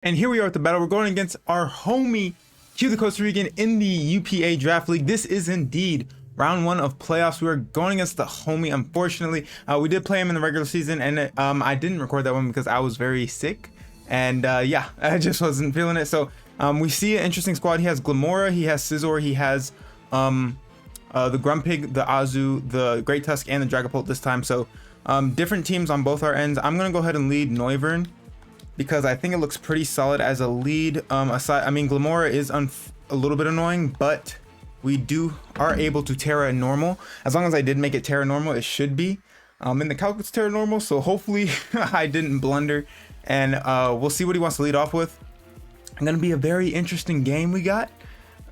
And here we are at the battle. We're going against our homie Q the Costa Rican in the UPA Draft League. This is indeed round one of playoffs. We are going against the homie. Unfortunately, we did play him in the regular season, and I didn't record that one because I was very sick. And yeah, I just wasn't feeling it. So we see an interesting squad. He has Glamora, he has Scizor, he has the Grumpig, the Azu, the Great Tusk, and the Dragapult this time. So different teams on both our ends. I'm gonna go ahead and lead Noivern, because I think it looks pretty solid as a lead. I mean, Glamora is a little bit annoying, but we are able to Terra normal. As long as I did make it Terra normal, it should be. In the calc it's Terra normal, so hopefully I didn't blunder. And we'll see what he wants to lead off with. It's gonna be a very interesting game we got.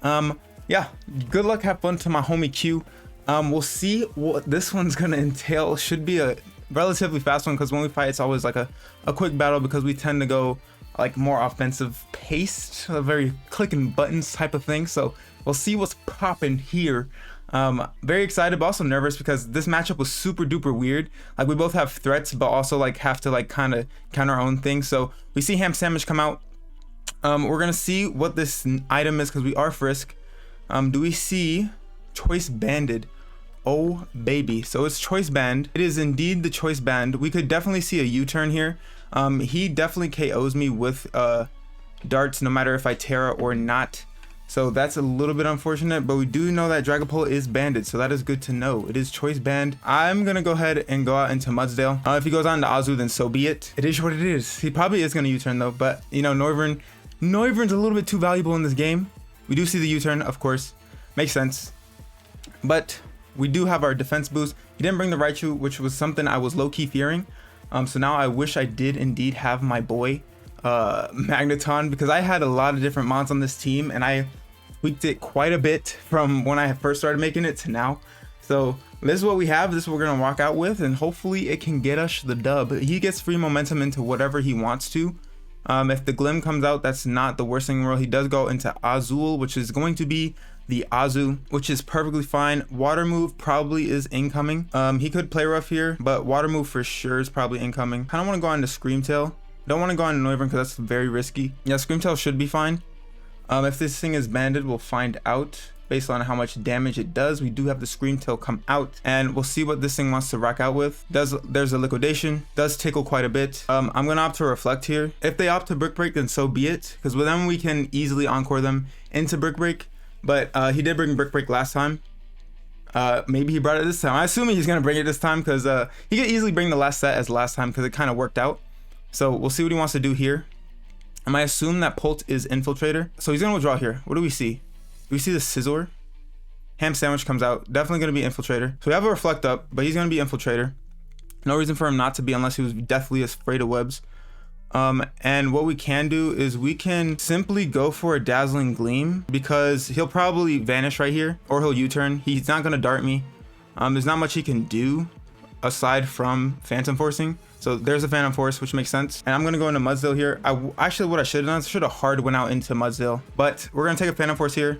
Yeah, good luck, have fun to my homie Q. We'll see what this one's gonna entail. Should be a relatively fast one, because when we fight it's always like a quick battle, because we tend to go like more offensive paced, a very clicking buttons type of thing. So we'll see what's popping here. Very excited but also nervous, because this matchup was super duper weird. Like, we both have threats but also like have to like kind of counter our own thing. So we see Ham Sandwich come out. We're gonna see what this item is, because we are Frisk. Do we see Choice Banded? Oh baby, so it's Choice Band. It is indeed the Choice Band. We could definitely see a U-turn here. He definitely KOs me with darts, no matter if I Terra or not. So that's a little bit unfortunate, but we do know that Dragapult is banded, so that is good to know. It is Choice Band. I'm gonna go ahead and go out into Mudsdale. If he goes on to Azu, then so be it. It is what it is. He probably is gonna U-turn though, but you know, Noivern's a little bit too valuable in this game. We do see the U-turn, of course. Makes sense. But we do have our defense boost. He didn't bring the Raichu, which was something I was low-key fearing. So now I wish I did indeed have my boy Magneton, because I had a lot of different mons on this team and I tweaked it quite a bit from when I first started making it to now. So this is what we have. This is what we're gonna walk out with, and hopefully it can get us the dub. He gets free momentum into whatever he wants to. If the Glim comes out, that's not the worst thing in the world. He does go into Azul, which is going to be the Azu, which is perfectly fine. Water move probably is incoming. He could play rough here, but water move for sure is probably incoming. I don't want to go on to Screamtail. Don't want to go on to Noivern because that's very risky. Yeah, Screamtail should be fine. If this thing is banded, we'll find out based on how much damage it does. We do have the Screamtail come out, and we'll see what this thing wants to rock out with. There's a liquidation, does tickle quite a bit. I'm gonna opt to reflect here. If they opt to Brick Break, then so be it, because with them we can easily encore them into Brick Break. But he did bring Brick Break last time. Maybe he brought it this time. I'm assuming he's gonna bring it this time, because he could easily bring the last set as last time, because it kind of worked out. So we'll see what he wants to do here. I assume that Pult is Infiltrator, so he's gonna withdraw here. What do we see? We see the Scizor. Ham Sandwich comes out, definitely gonna be Infiltrator. So we have a Reflect up, but he's gonna be Infiltrator. No reason for him not to be, unless he was deathly afraid of webs. And what we can do is we can simply go for a Dazzling Gleam, because he'll probably vanish right here, or he'll U-turn. He's not gonna dart me. There's not much he can do aside from Phantom Forcing. So there's a Phantom Force, which makes sense. And I'm gonna go into Mudsdale here. Actually, what I should have done is I should have hard went out into Mudsdale, but we're gonna take a Phantom Force here.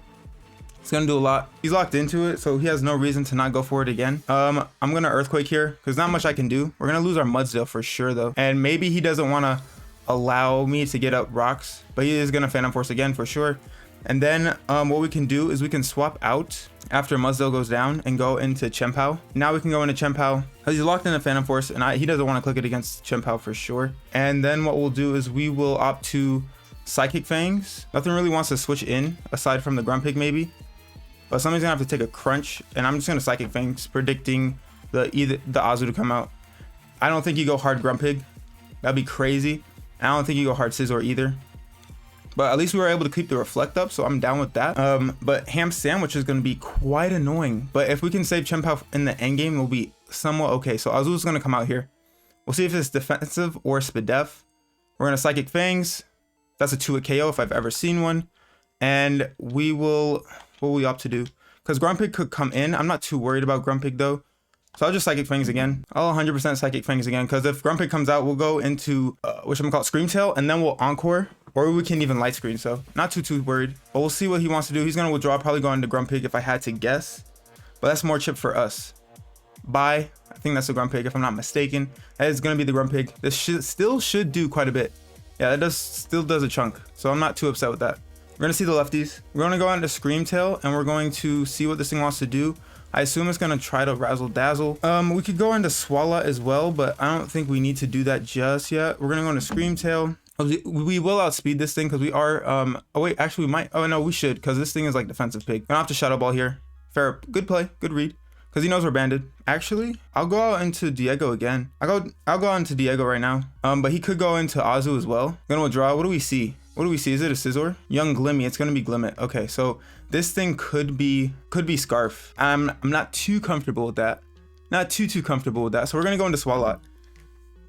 It's gonna do a lot. He's locked into it, so he has no reason to not go for it again. I'm gonna Earthquake here, because not much I can do. We're gonna lose our Mudsdale for sure though. And maybe he doesn't wanna allow me to get up rocks, but he is gonna Phantom Force again for sure. And then what we can do is we can swap out after Mudsdale goes down and go into Chien Pao. Now we can go into Chien Pao, because he's locked in a Phantom Force, and he doesn't want to click it against Chien Pao for sure. And then what we'll do is we will opt to Psychic Fangs. Nothing really wants to switch in aside from the Grumpig maybe, but somebody's gonna have to take a crunch, and I'm just gonna Psychic Fangs, predicting the Azu to come out. I don't think you go hard Grumpig, that'd be crazy. I don't think you go hard Scizor either, but at least we were able to keep the Reflect up, so I'm down with that. But Ham Sandwich is going to be quite annoying, but if we can save Chien Pao in the end game, we'll be somewhat okay. So Azu's going to come out here. We'll see if it's defensive or Spadef. We're going to Psychic Fangs. That's a 2-hit KO if I've ever seen one. And we will, what will we opt to do? Because Grumpig could come in. I'm not too worried about Grumpig though. So I'll just Psychic Fangs again. I'll 100% Psychic Fangs again, because if Grumpig comes out, we'll go into, Screamtail, and then we'll Encore, or we can even Light Screen, so not too worried. But we'll see what he wants to do. He's going to withdraw, probably go into Grumpig if I had to guess, but that's more chip for us. Bye. I think that's the Grumpig if I'm not mistaken. That is going to be the Grumpig. This still should do quite a bit. Yeah, it still does a chunk. So I'm not too upset with that. We're gonna see the lefties. We're gonna go on to Scream Tail and we're going to see what this thing wants to do. I assume it's gonna try to razzle dazzle. We could go into Swallow as well, but I don't think we need to do that just yet. We're gonna go into Scream Tail. We will outspeed this thing because we are, oh wait, actually we might, oh no, we should, because this thing is like defensive pig. Gonna have to Shadow Ball here. Fair, good play, good read. Because he knows we're banded. Actually, I'll go out into Diego again. I'll go into Diego right now. But he could go into Azu as well. Gonna withdraw. What do we see? What do we see? Is it a Scizor? Young Glimmy. It's gonna be Glimmet. Okay, so this thing could be Scarf. I'm not too comfortable with that. Not too comfortable with that. So we're gonna go into Swalot.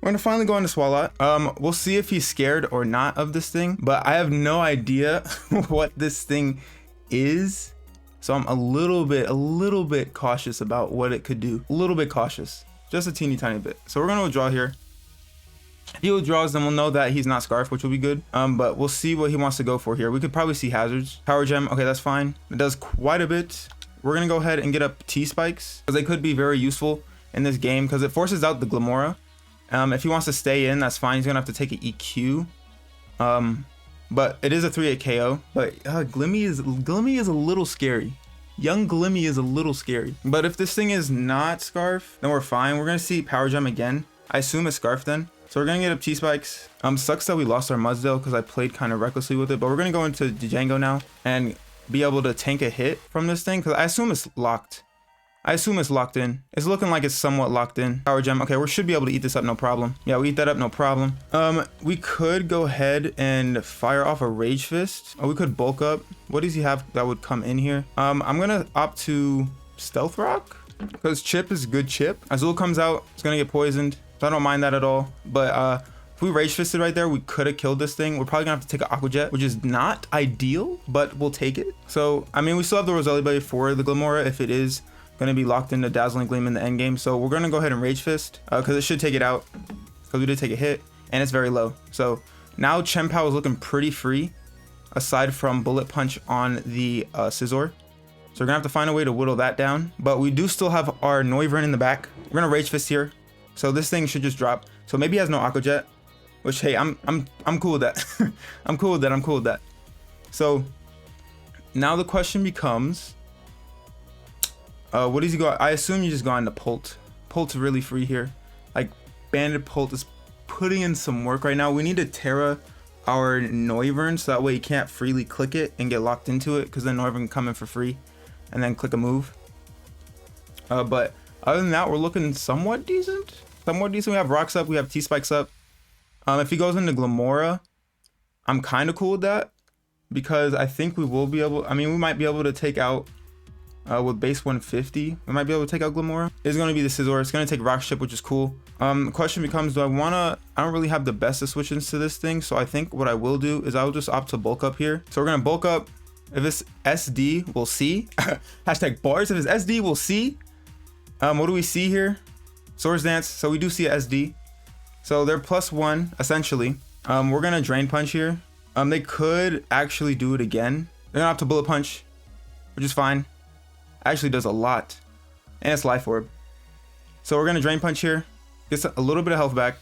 We're gonna finally go into Swalot. We'll see if he's scared or not of this thing, but I have no idea what this thing is. So I'm a little bit cautious about what it could do. A little bit cautious, just a teeny tiny bit. So we're gonna withdraw here. If he withdraws, then we'll know that he's not Scarf, which will be good. But we'll see what he wants to go for here. We could probably see Hazards. Power Gem, okay, that's fine. It does quite a bit. We're gonna go ahead and get up T-Spikes because they could be very useful in this game because it forces out the Glamora. If he wants to stay in, that's fine. He's gonna have to take an EQ. But it is a 3-8 KO. But Glimmy is a little scary. Young Glimmy is a little scary. But if this thing is not Scarf, then we're fine. We're gonna see Power Gem again. I assume it's Scarf then. So we're gonna get up T-Spikes. Sucks that we lost our Mudsdale because I played kind of recklessly with it. But we're gonna go into Django now and be able to tank a hit from this thing because I assume it's locked. I assume it's locked in. It's looking like it's somewhat locked in. Power Gem. Okay, we should be able to eat this up, no problem. Yeah, we eat that up, no problem. We could go ahead and fire off a Rage Fist. Oh, we could bulk up. What does he have that would come in here? I'm gonna opt to Stealth Rock because Chip is good chip. Azul comes out, it's gonna get poisoned. So I don't mind that at all. But if we Rage Fisted right there, we could have killed this thing. We're probably gonna have to take an Aqua Jet, which is not ideal, but we'll take it. So, I mean, we still have the Roselia Blade for the Glamora if it is gonna be locked into Dazzling Gleam in the end game. So we're gonna go ahead and Rage Fist because it should take it out because we did take a hit and it's very low. So now Chien Pao is looking pretty free aside from Bullet Punch on the Scizor. So we're gonna have to find a way to whittle that down, but we do still have our Noivern in the back. We're gonna Rage Fist here. So this thing should just drop. So maybe he has no Aqua Jet, which, hey, I'm cool with that. I'm cool with that. So now the question becomes, what does he go? I assume you just go into Pult. Pult's really free here. Like, Banded Pult is putting in some work right now. We need to Terra our Noivern so that way you can't freely click it and get locked into it because then Noivern can come in for free and then click a move. But other than that, we're looking somewhat decent. We have Rocks up, we have T-Spikes up. If he goes into Glamora, I'm kind of cool with that because I think we will be able, I mean, we might be able to take out with base 150, we might be able to take out Glamora. It's going to be the Scizor. It's going to take Rock Chip, which is cool. The question becomes, I don't really have the best of switch-ins to this thing. So I think what I will do is I'll just opt to bulk up here. So we're going to bulk up. If it's SD, we'll see. Hashtag bars. If it's SD, we'll see. What do we see here? Swords Dance. So we do see a SD. So they're +1 essentially. We're going to Drain Punch here. They could actually do it again. They're going to have to Bullet Punch, which is fine. Actually does a lot, and it's Life Orb. So we're gonna Drain Punch here, gets a little bit of health back,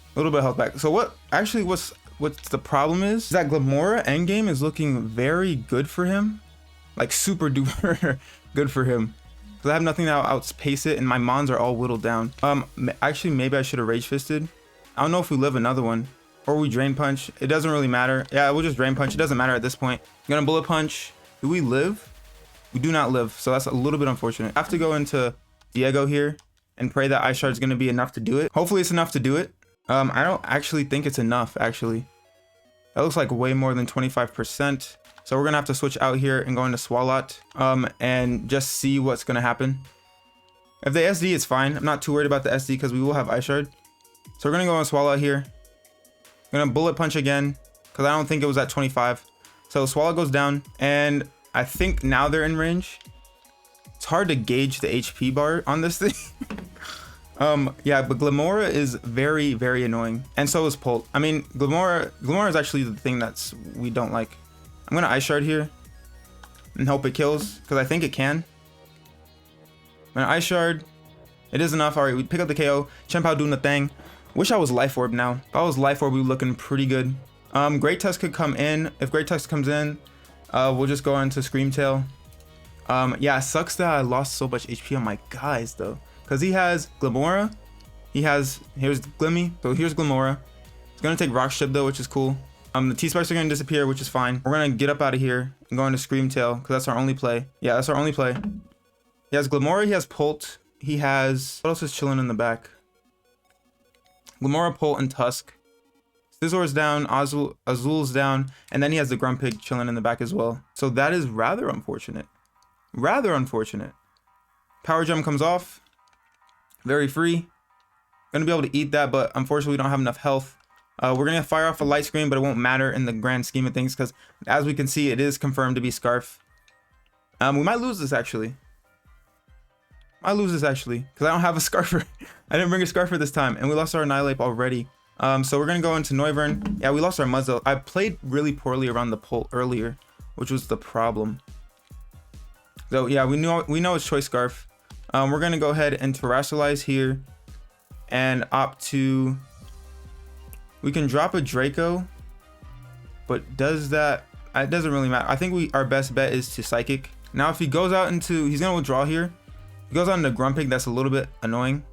So what's the problem is that Glamora endgame is looking very good for him, like super duper good for him. Because I have nothing that will outpace it, and my mons are all whittled down. Actually, maybe I should have Rage Fisted. I don't know if we live another one or we Drain Punch. It doesn't really matter. Yeah, we'll just Drain Punch. It doesn't matter at this point. I'm gonna Bullet Punch. Do we live? We do not live, so that's a little bit unfortunate. I have to go into Diego here and pray that Ice Shard is going to be enough to do it. Hopefully it's enough to do it. I don't actually think it's enough, actually. That looks like way more than 25%. So we're going to have to switch out here and go into Swalot and just see what's going to happen. If they SD, it's fine. I'm not too worried about the SD because we will have Ice Shard. So we're going to go on Swalot here. I'm going to Bullet Punch again because I don't think it was at 25. So Swalot goes down, and I think now they're in range. It's hard to gauge the HP bar on this thing. Yeah, but Glamora is very, very annoying. And so is Pult. I mean, Glamora is actually the thing we don't like. I'm gonna Ice Shard here and hope it kills, because I think it can. I'm gonna Ice Shard. It is enough. All right, we pick up the KO. Chien Pao doing the thing. Wish I was Life Orb now. If I was Life Orb, we were looking pretty good. Great Tusk could come in. If Great Tusk comes in, we'll just go into Screamtail. Yeah, it sucks that I lost so much HP on my guys though, because he has Glamora. Here's Glimmy, so here's Glamora. It's gonna take Rock Ship though, which is cool. The T-Spikes are gonna disappear, which is fine. We're gonna get up out of here and go into Screamtail, because that's our only play. Yeah, that's our only play. He has Glamora, he has Polt, he has... What else is chilling in the back? Glamora, Polt, and Tusk. Scizor's down, Azul's down, and then he has the Grumpig chilling in the back as well. So that is rather unfortunate. Rather unfortunate. Power Gem comes off. Very free. Gonna be able to eat that, but unfortunately we don't have enough health. We're gonna fire off a Light Screen, but it won't matter in the grand scheme of things, because as we can see, it is confirmed to be Scarf. We might lose this actually. Because I don't have a Scarfer. I didn't bring a Scarfer this time, and we lost our Annihilape already. So we're gonna go into Noivern. Yeah, we lost our Muzzle. I played really poorly around the Polt earlier, which was the problem. So yeah, we know it's Choice Scarf. We're gonna go ahead and Terrasilize here and opt to... We can drop a Draco, but does that... It doesn't really matter. I think our best bet is to Psychic. Now if he goes out into... He's gonna withdraw here. He goes on to Grumpig, that's a little bit annoying.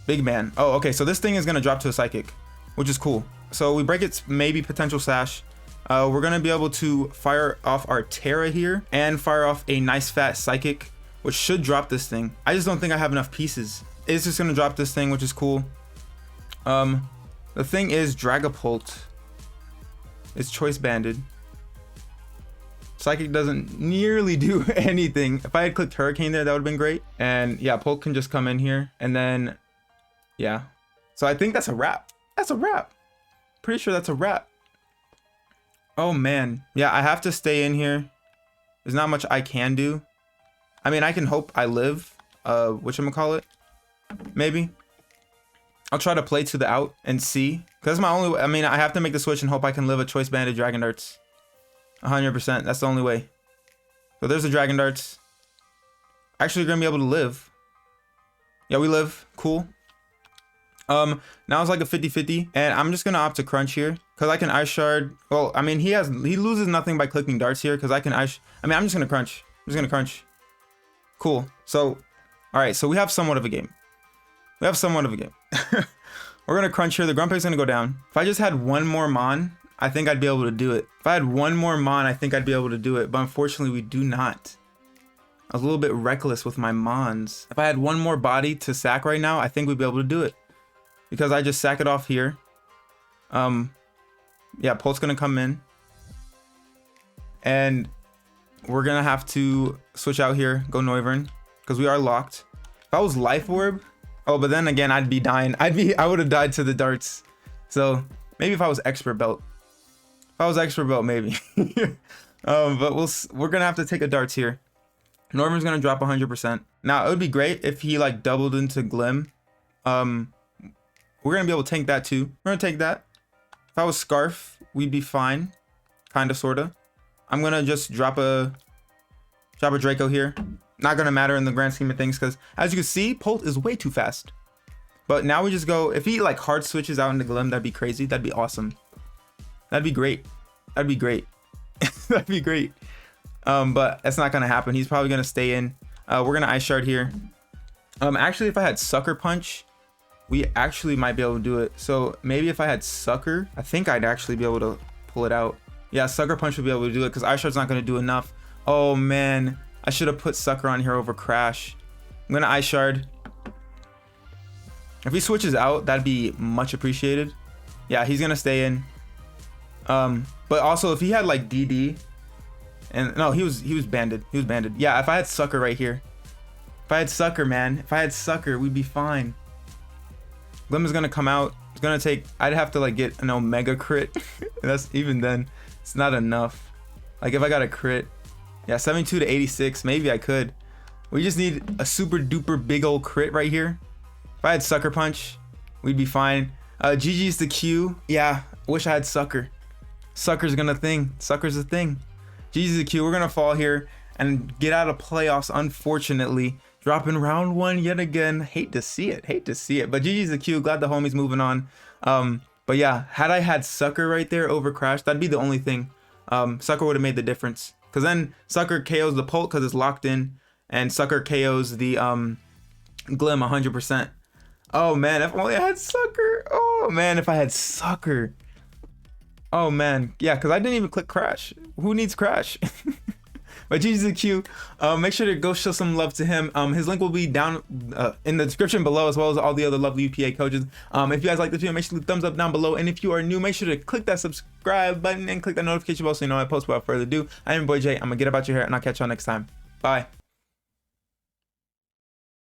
Big man. Oh, okay, so this thing is gonna drop to a Psychic, which is cool. So we break its maybe potential Sash. We're gonna be able to fire off our Terra here and fire off a nice fat Psychic, which should drop this thing. I just don't think I have enough pieces. It's just gonna drop this thing, which is cool. The thing is, Dragapult is Choice Banded. Psychic doesn't nearly do anything. If I had clicked Hurricane there, that would have been great. And yeah, Polt can just come in here, and then yeah. So I think that's a wrap. That's a wrap. Pretty sure that's a wrap. Oh man. Yeah, I have to stay in here. There's not much I can do. I mean, I can hope I live. Whatchamacallit? Maybe. I'll try to play to the out and see. Because my only way. I mean, I have to make the switch and hope I can live a Choice Banded Dragon Darts. 100%. That's the only way. So there's the Dragon Darts. Actually, you're going to be able to live. Yeah, we live. Cool. Now it's like a 50-50. And I'm just going to opt to Crunch here. Because I can Ice Shard. Well, I mean, he loses nothing by clicking darts here. Because I can I'm just going to Crunch. I'm just going to Crunch. Cool. So, alright. So we have somewhat of a game. We're going to Crunch here. The Grumpig's going to go down. If I just had one more Mon, I think I'd be able to do it. If I had one more Mon, I think I'd be able to do it. But unfortunately, we do not. I was a little bit reckless with my Mons. If I had one more body to sack right now, I think we'd be able to do it. Because I just sack it off here. Yeah, Polt's going to come in. And we're going to have to switch out here. Go Noivern. Because we are locked. If I was Life Orb... Oh, but then again, I'd be dying. I would have died to the darts. So maybe if I was Expert Belt. If I was Expert Belt, maybe. But we're gonna have to take a darts here. Noivern's gonna drop 100%. Now it would be great if he like doubled into Glim. We're gonna be able to tank that too. We're gonna take that. If I was Scarf, we'd be fine. Kinda, sorta. I'm gonna just drop a Draco here. Not gonna matter in the grand scheme of things, because as you can see, Polt is way too fast. But now we just go, if he like hard switches out into Glim, that'd be crazy. That'd be awesome. That'd be great. That'd be great. That'd be great. But that's not gonna happen. He's probably gonna stay in. We're gonna Ice Shard here. Actually, if I had Sucker Punch, we actually might be able to do it. So maybe if I had Sucker, I think I'd actually be able to pull it out. Yeah, Sucker Punch would be able to do it, because Ice Shard's not gonna do enough. Oh man. I should have put Sucker on here over Crash. I'm gonna Ice Shard. If he switches out, that'd be much appreciated. Yeah, he's gonna stay in. But also if he had like DD, and no, he was banded. He was banded. Yeah, if I had Sucker right here. If I had Sucker, man. If I had Sucker, we'd be fine. Glim is gonna come out. It's gonna take. I'd have to like get an Omega crit. That's even then. It's not enough. Like if I got a crit. Yeah, 72 to 86. Maybe I could. We just need a super duper big old crit right here. If I had Sucker Punch, we'd be fine. GG's the Q. Yeah, wish I had Sucker. Sucker's gonna thing. Sucker's a thing. GG's the Q. We're gonna fall here and get out of playoffs, unfortunately. Dropping round one yet again. Hate to see it. Hate to see it. But GG's the Q. Glad the homie's moving on. But yeah, had I had Sucker right there over Crash, that'd be the only thing. Sucker would have made the difference. Because then Sucker KOs the Polt because it's locked in. And Sucker KOs the Glim 100%. Oh man, if only I had Sucker. Oh man, if I had Sucker. Oh man, yeah, because I didn't even click Crash. Who needs Crash? But GG's make sure to go show some love to him. His link will be down in the description below, as well as all the other lovely UPA coaches. If you guys like this video, make sure to leave a thumbs up down below. And if you are new, make sure to click that subscribe button and click that notification bell so you know when I post. Without further ado, I am your boy Jay. I'm gonna get about your hair, and I'll catch y'all next time. Bye.